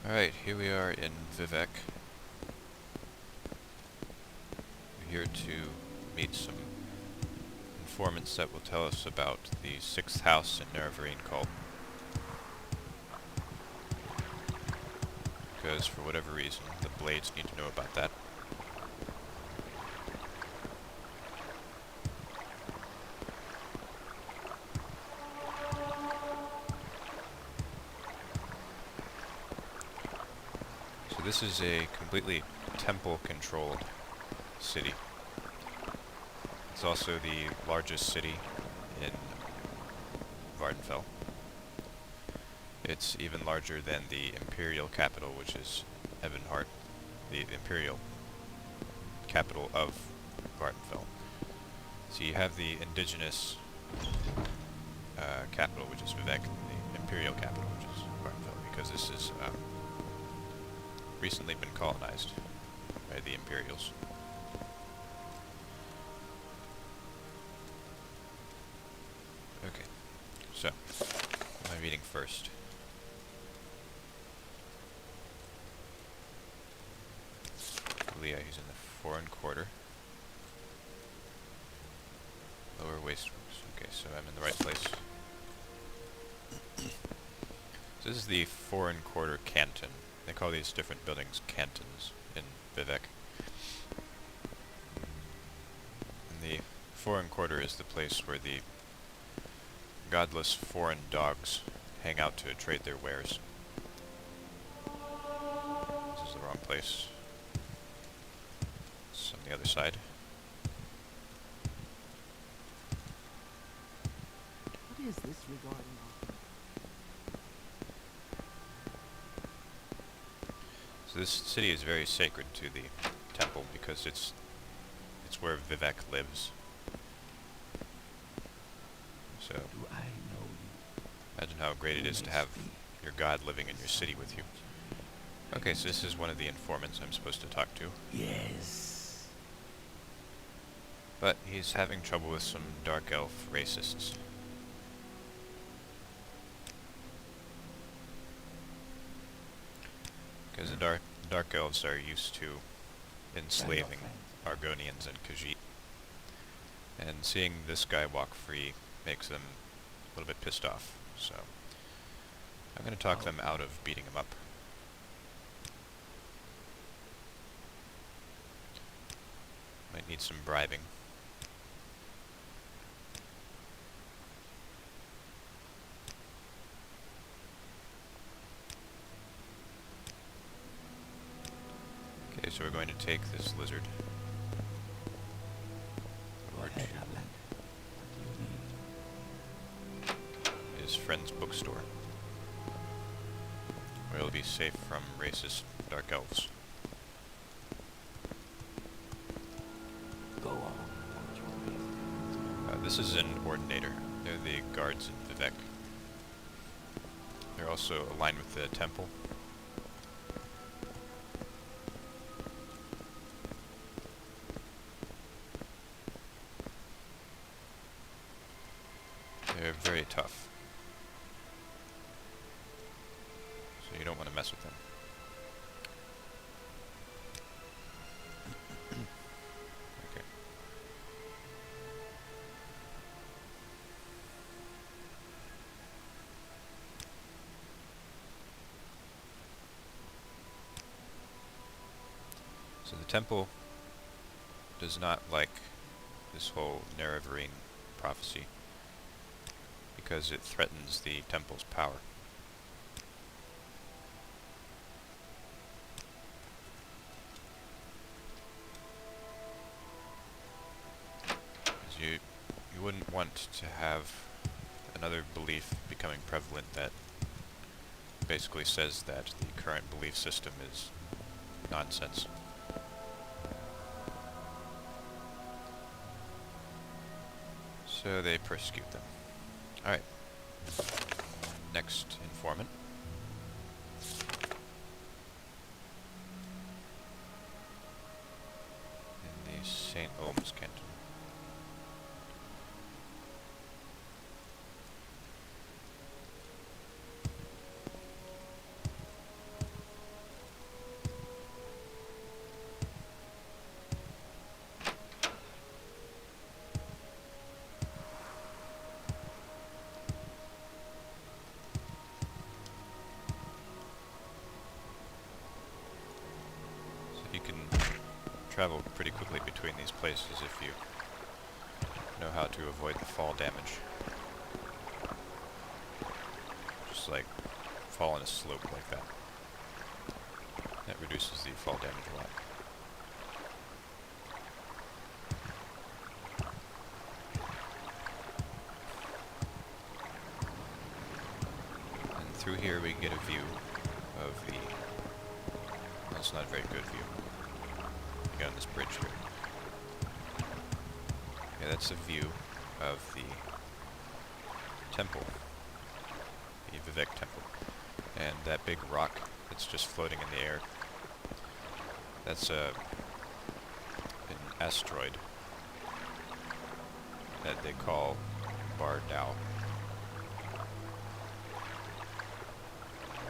Alright, here we are in Vivec. We're here to meet some informants that will tell us about the 6th house in Nerevarine cult. Because for whatever reason, the Blades need to know about that. So this is a completely temple-controlled city. It's also the largest city in Vardenfell. It's even larger than the imperial capital, which is Evenhart, the imperial capital of Vardenfell. So you have the indigenous capital, which is Vivec, and the imperial capital, which is Vardenfell, because this is recently been colonized by the Imperials. Okay, so what am I reading first? Leah, he's in the foreign quarter. Lower Wasteworks. Okay, so I'm in the right place. So this is the foreign quarter canton. They call these different buildings cantons in Vivec. And the foreign quarter is the place where the godless foreign dogs hang out to trade their wares. This is the wrong place. It's on the other side. What is this regarding? So this city is very sacred to the temple because it's where Vivec lives. So Do I know you? imagine how great it is to have your god living in your city with you. Okay, so this is one of the informants I'm supposed to talk to. Yes. But he's having trouble with some dark elf racists. Because the dark elves are used to enslaving Argonians and Khajiit. And seeing this guy walk free makes them a little bit pissed off. So I'm going to talk them out of beating him up. Might need some bribing. Okay, so we're going to take this lizard over to his friend's bookstore, where he'll be safe from racist dark elves. Go on. This is an ordinator. They're the guards in Vivec. They're also aligned with the temple. They're very tough. So you don't want to mess with them. Okay. So the temple does not like this whole Nerevarine prophecy, because it threatens the temple's power. You wouldn't want to have another belief becoming prevalent that basically says that the current belief system is nonsense. So they persecute them. Alright. Next informant. In the St. Olms canton. travel pretty quickly between these places if you know how to avoid the fall damage. Just like fall in a slope like that. That reduces the fall damage a lot. And through here we get a view of the... Well, it's not a very good view. You get on this bridge here. Yeah, that's a view of the temple. The Vivec temple. And that big rock that's just floating in the air, that's an asteroid that they call Bardau.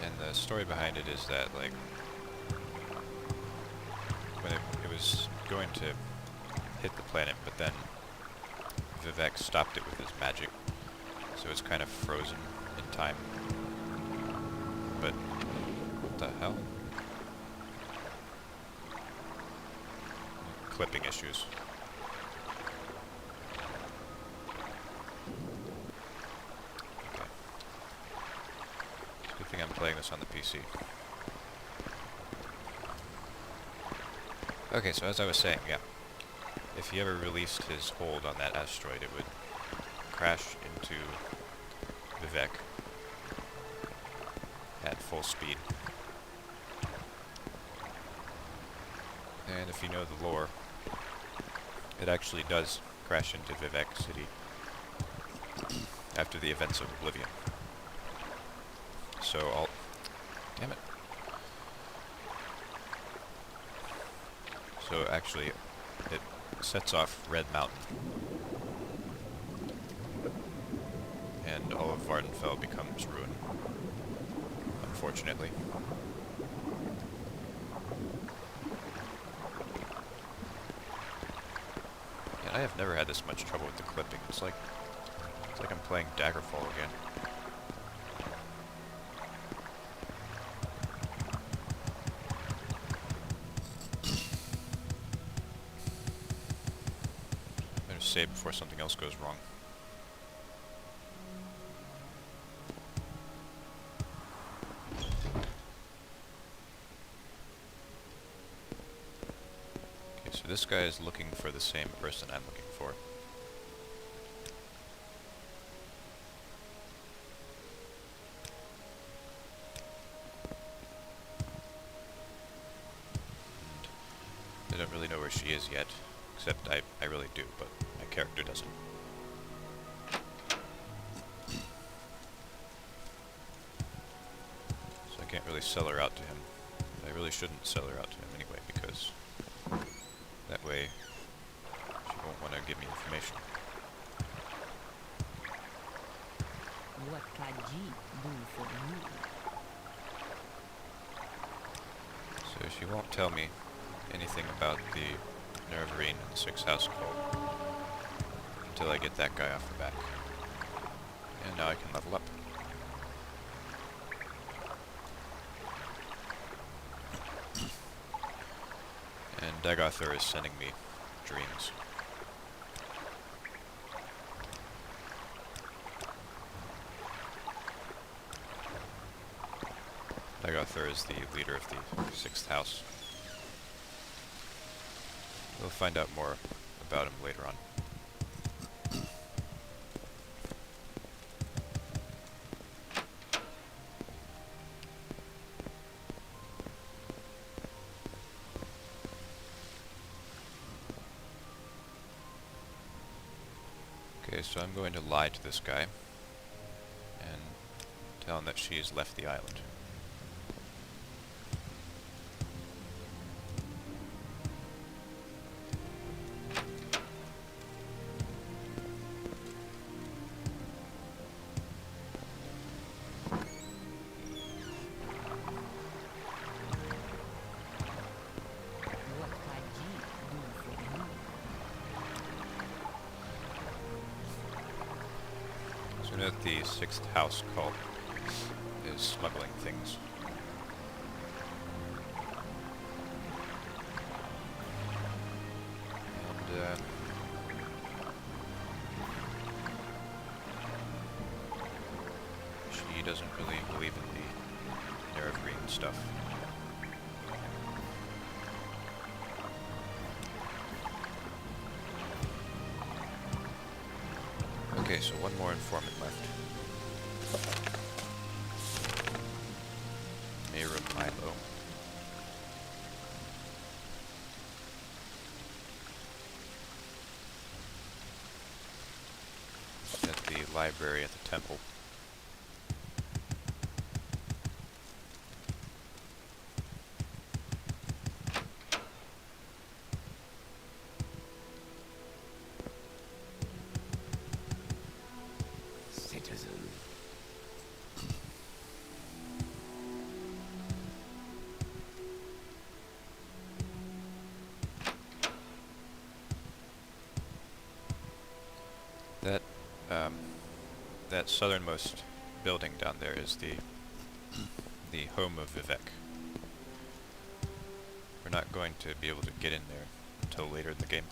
And the story behind it is that, like, when it was going to hit the planet, but then Vivec stopped it with his magic, so it's kind of frozen in time. But what the hell? Clipping issues. Okay. It's a good thing I'm playing this on the PC. Okay, so as I was saying, yeah. If he ever released his hold on that asteroid, it would crash into Vivec at full speed. And if you know the lore, it actually does crash into Vivec City after the events of Oblivion. So I'll... Damn it. So actually, it sets off Red Mountain. And all of Vardenfell becomes ruin. Unfortunately. And I have never had this much trouble with the clipping. It's like I'm playing Daggerfall again. Better save before something else goes wrong. So this guy is looking for the same person I'm looking for. And I don't really know where she is yet, except I really do, but my character doesn't. So I can't really sell her out to him. I really shouldn't sell her out to him anyway, because that way she won't want to give me information. What can G do for you? So she won't tell me anything about the Nervarine and the Sixth House cult until I get that guy off the back. And now I can level up. And Dagothor is sending me dreams. Dagothor is the leader of the Sixth House. We'll find out more about him later on. Okay, so I'm going to lie to this guy and tell him that she has left the island. What can G do for you? So now that the Sixth House cult is smuggling things. really believe in the Nerevarine stuff. Okay, so one more informant left. Mayor of Milo. At the library at the temple. Citizen. That, that southernmost building down there is the home of Vivec. We're not going to be able to get in there until later in the game.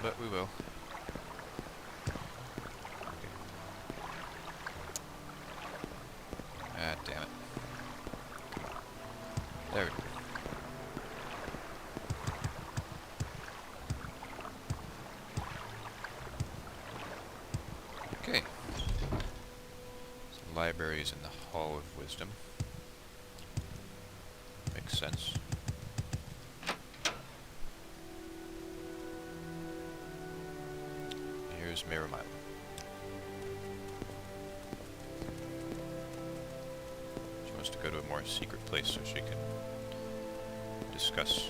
But we will. Ah, damn it. There we go. Okay. So the library is in the Hall of Wisdom. Makes sense. Here's Miramilo. She wants to go to a more secret place so she can discuss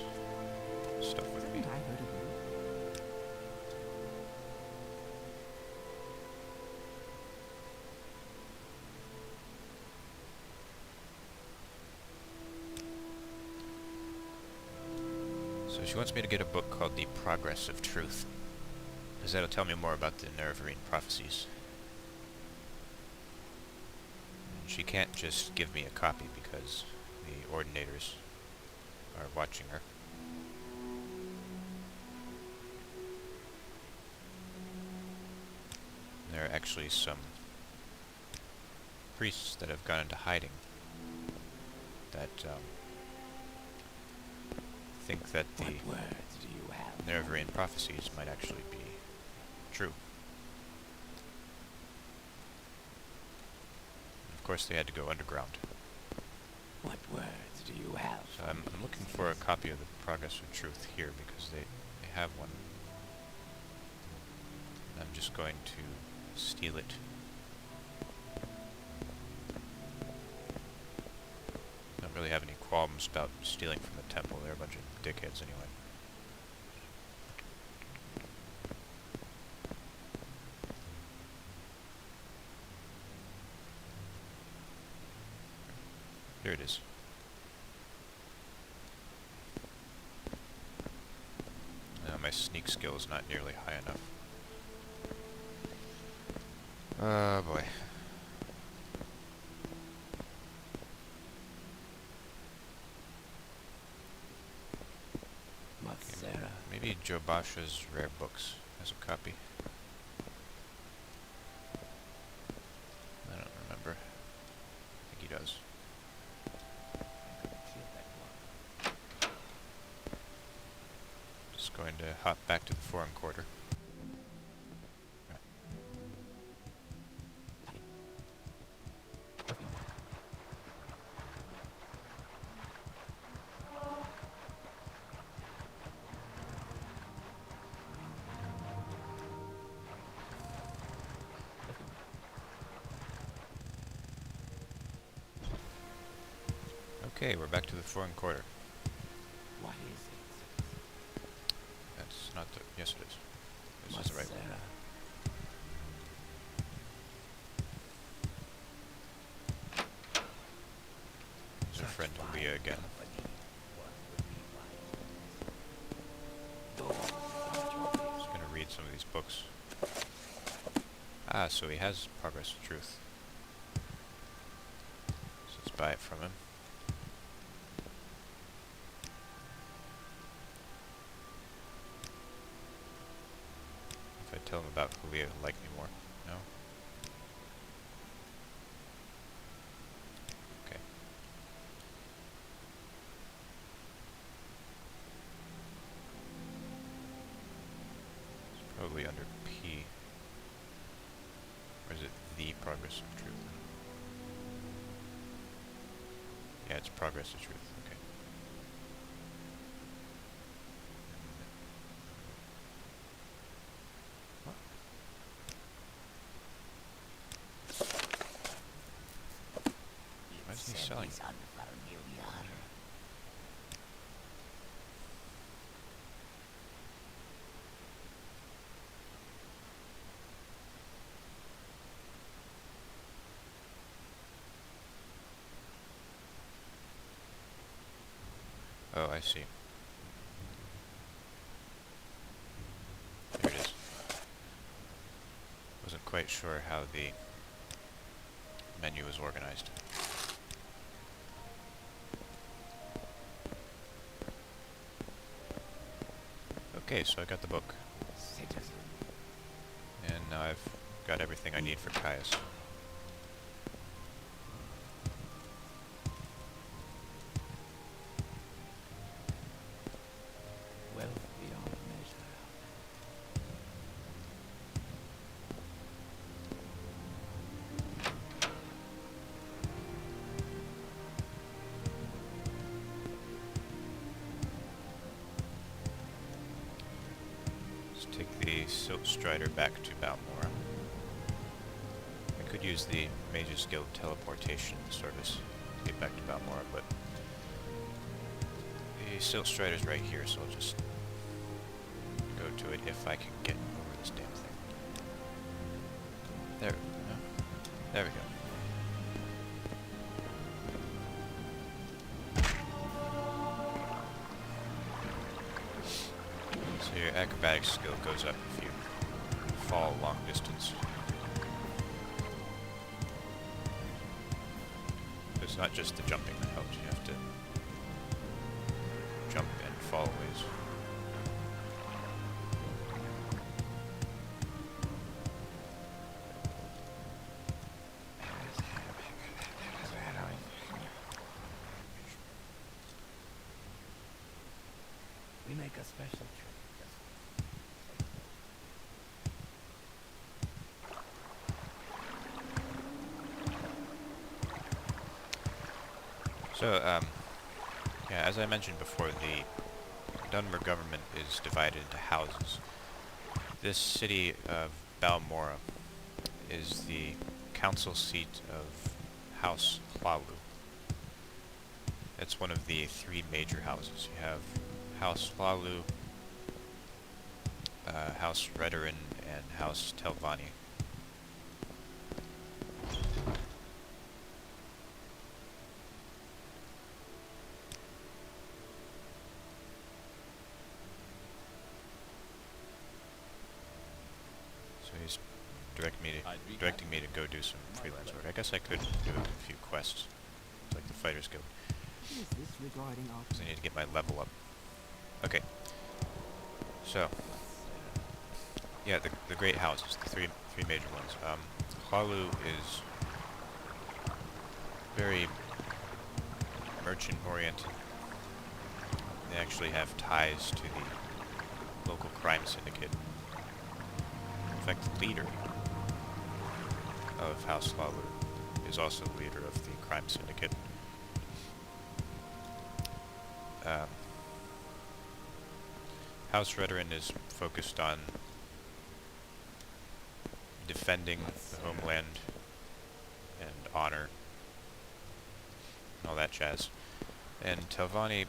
stuff with me. Haven't I heard of you? So she wants me to get a book called The Progress of Truth, because that'll tell me more about the Nerevarine prophecies. And she can't just give me a copy because the Ordinators are watching her. There are actually some priests that have gone into hiding that think that the What words do you have? Nerevarine prophecies might actually be true. Of course, they had to go underground. What words do you have? So I'm looking for a copy of the Progress of Truth here because they have one. And I'm just going to steal it. Don't really have any qualms about stealing from the temple. They're a bunch of dickheads anyway. Here it is. My sneak skill is not nearly high enough. Oh boy. Matsera. Maybe Jobasha's Rare Books has a copy. I don't remember. I think he does. Just going to hop back to the foreign quarter. Okay, we're back to the foreign quarter. What is it? That's not the... Yes, it is. This is the right one. Matsera. There's our friend Leah again. Just gonna read some of these books. Ah, so he has Progress of Truth. So let's buy it from him. tell him about Julia to like me more. No? Okay. It's probably under P. Or is it the progress of truth? Yeah, it's progress of truth. Okay. Why is he selling it? Oh, I see. There it is. Wasn't quite sure how the menu was organized. Okay, so I got the book. Citizen. And now I've got everything I need for Caius. Wealth beyond measure. Let's take the Silt Strider back to Balmora. I could use the Mage's Guild teleportation service to get back to Balmora, but the Silt Strider's right here, so I'll just go to it if I can get over this damn thing. There, no? There we go. So your acrobatics skill goes up if you fall long distance. It's not just the jumping that helps, you have to jump and fall ways. We make a special trip. So, yeah, as I mentioned before, the Dunmer government is divided into houses. This city of Balmora is the council seat of House Hlalu. It's one of the three major houses. You have House Hlalu, House Redoran, and House Telvanni. So he's directing me to go do some freelance work. I guess I could do a few quests, like the Fighters Guild, Is this regarding our because I need to get my level up. Okay. So, yeah, the great houses, the three major ones. Hlalu is very merchant-oriented. They actually have ties to the local crime syndicate. In fact, the leader of House Hlalu is also the leader of the crime syndicate. House Redoran is focused on defending the homeland and honor and all that jazz. And Telvanni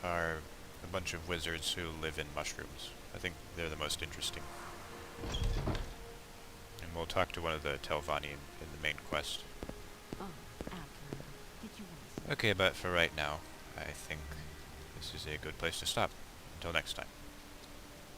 are a bunch of wizards who live in mushrooms. I think they're the most interesting. And we'll talk to one of the Telvanni in the main quest. Oh, Outlander. Did you want to Okay, but for right now, I think this is a good place to stop. Until next time.